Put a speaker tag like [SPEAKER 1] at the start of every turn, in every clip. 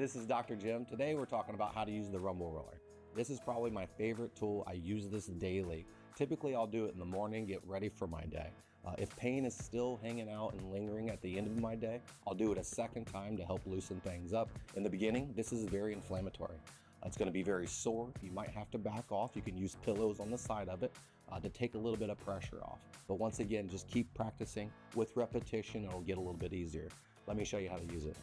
[SPEAKER 1] This is Dr. Jim. Today we're talking about how to use the rumble roller. This is probably my favorite tool. I use this daily. Typically I'll do it in the morning, get ready for my day. If pain is still hanging out and lingering at the end of my day, I'll do it a second time to help loosen things up. In the beginning, this is very inflammatory. It's going to be very sore. You might have to back off. You can use pillows on the side of it to take a little bit of pressure off. But once again, just keep practicing. With repetition, it'll get a little bit easier. Let me show you how to use it.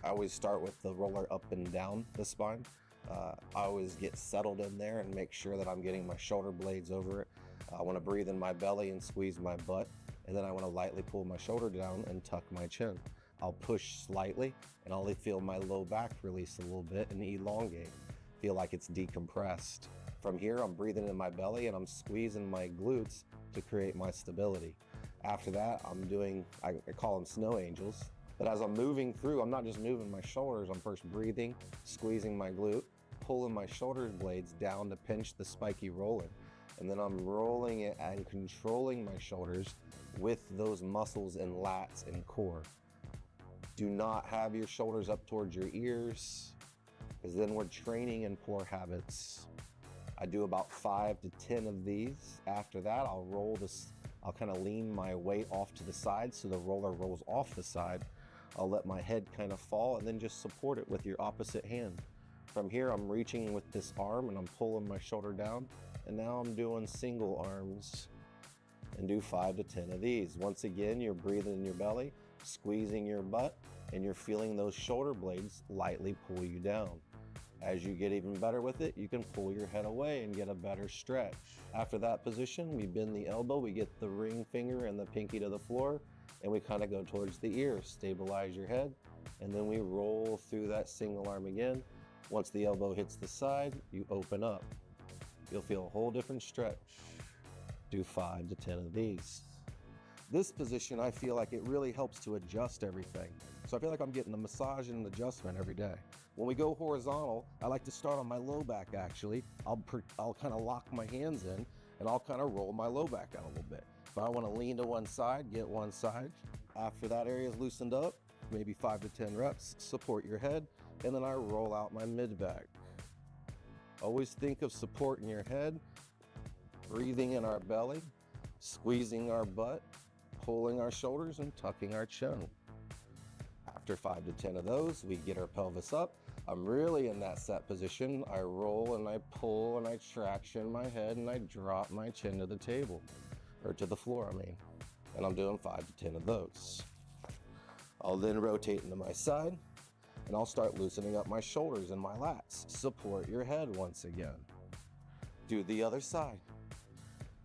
[SPEAKER 1] I always start with the roller up and down the spine. I always get settled in there and make sure that I'm getting my shoulder blades over it. I want to breathe in my belly and squeeze my butt, and then I want to lightly pull my shoulder down and tuck my chin. I'll push slightly and I'll feel my low back release a little bit and elongate. Feel like it's decompressed. From here, I'm breathing in my belly and I'm squeezing my glutes to create my stability. After that, I'm doing, I call them snow angels. But as I'm moving through, I'm not just moving my shoulders. I'm first breathing, squeezing my glute, pulling my shoulder blades down to pinch the spiky roller. And then I'm rolling it and controlling my shoulders with those muscles and lats and core. Do not have your shoulders up towards your ears, because then we're training in poor habits. I do about 5 to 10 of these. After that, I'll kind of lean my weight off to the side so the roller rolls off the side. I'll let my head kind of fall and then just support it with your opposite hand. From here, I'm reaching with this arm and I'm pulling my shoulder down. And now I'm doing single arms and do 5 to 10 of these. Once again, you're breathing in your belly, squeezing your butt, and you're feeling those shoulder blades lightly pull you down. As you get even better with it, you can pull your head away and get a better stretch. After that position, we bend the elbow, we get the ring finger and the pinky to the floor, and we kind of go towards the ear, stabilize your head, and then we roll through that single arm again. Once the elbow hits the side, you open up. You'll feel a whole different stretch. Do 5 to 10 of these. This position, I feel like it really helps to adjust everything. So I feel like I'm getting a massage and an adjustment every day. When we go horizontal, I like to start on my low back actually. I'll kind of lock my hands in and I'll kind of roll my low back out a little bit. If I want to lean to one side, get one side. After that area is loosened up, maybe 5 to 10 reps, support your head, and then I roll out my mid back. Always think of supporting your head, breathing in our belly, squeezing our butt, pulling our shoulders and tucking our chin. After 5 to 10 of those, we get our pelvis up. I'm really in that set position. I roll and I pull and I traction my head and I drop my chin to the table, or to the floor, I mean. And I'm doing 5 to 10 of those. I'll then rotate into my side and I'll start loosening up my shoulders and my lats. Support your head once again. Do the other side.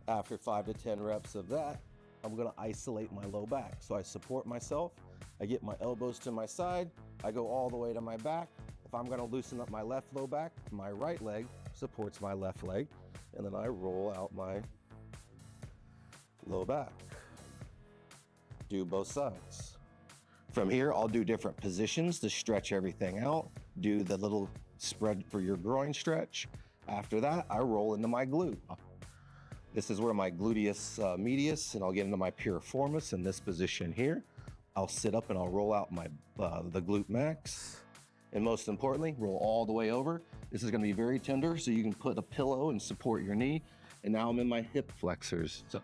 [SPEAKER 1] After 5 to 10 reps of that, I'm gonna isolate my low back. So I support myself, I get my elbows to my side, I go all the way to my back. If I'm gonna loosen up my left low back, my right leg supports my left leg, and then I roll out my low back. Do both sides. From here, I'll do different positions to stretch everything out. Do the little spread for your groin stretch. After that, I roll into my glute. This is where my gluteus medius, and I'll get into my piriformis in this position here. I'll sit up and I'll roll out my the glute max. And most importantly, roll all the way over. This is gonna be very tender, so you can put a pillow and support your knee. And now I'm in my hip flexors. So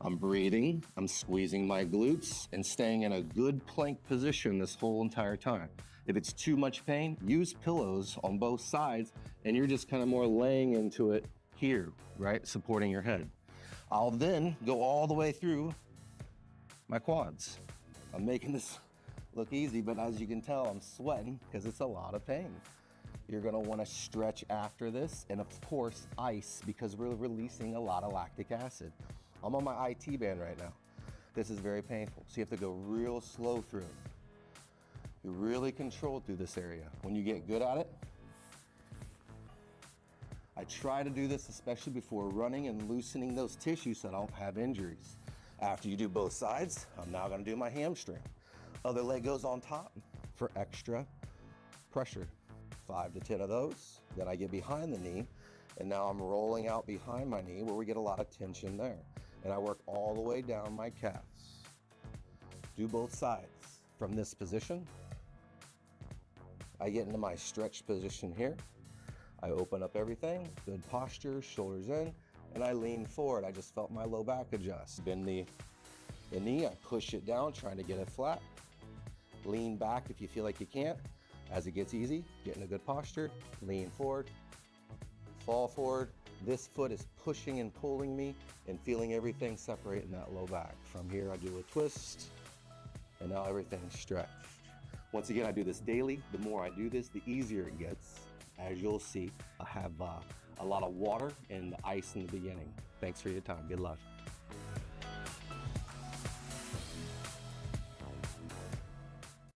[SPEAKER 1] I'm breathing, I'm squeezing my glutes and staying in a good plank position this whole entire time. If it's too much pain, use pillows on both sides and you're just kind of more laying into it here, right? Supporting your head. I'll then go all the way through my quads. I'm making this look easy, but as you can tell, I'm sweating because it's a lot of pain. You're gonna wanna stretch after this, and of course, ice, because we're releasing a lot of lactic acid. I'm on my IT band right now. This is very painful, so you have to go real slow through it. You really control through this area. When you get good at it, I try to do this especially before running and loosening those tissues so I don't have injuries. After you do both sides, I'm now gonna do my hamstring. Other leg goes on top for extra pressure. 5 to 10 of those. Then I get behind the knee, and now I'm rolling out behind my knee where we get a lot of tension there. And I work all the way down my calves. Do both sides. From this position, I get into my stretch position here. I open up everything, good posture, shoulders in, and I lean forward. I just felt my low back adjust. Bend the knee, I push it down, trying to get it flat. Lean back if you feel like you can't. As it gets easy, get in a good posture, lean forward, fall forward. This foot is pushing and pulling me and feeling everything separate in that low back. From here, I do a twist, and now everything's stretched. Once again, I do this daily. The more I do this, the easier it gets. As you'll see, I have a lot of water and ice in the beginning. Thanks for your time. Good luck.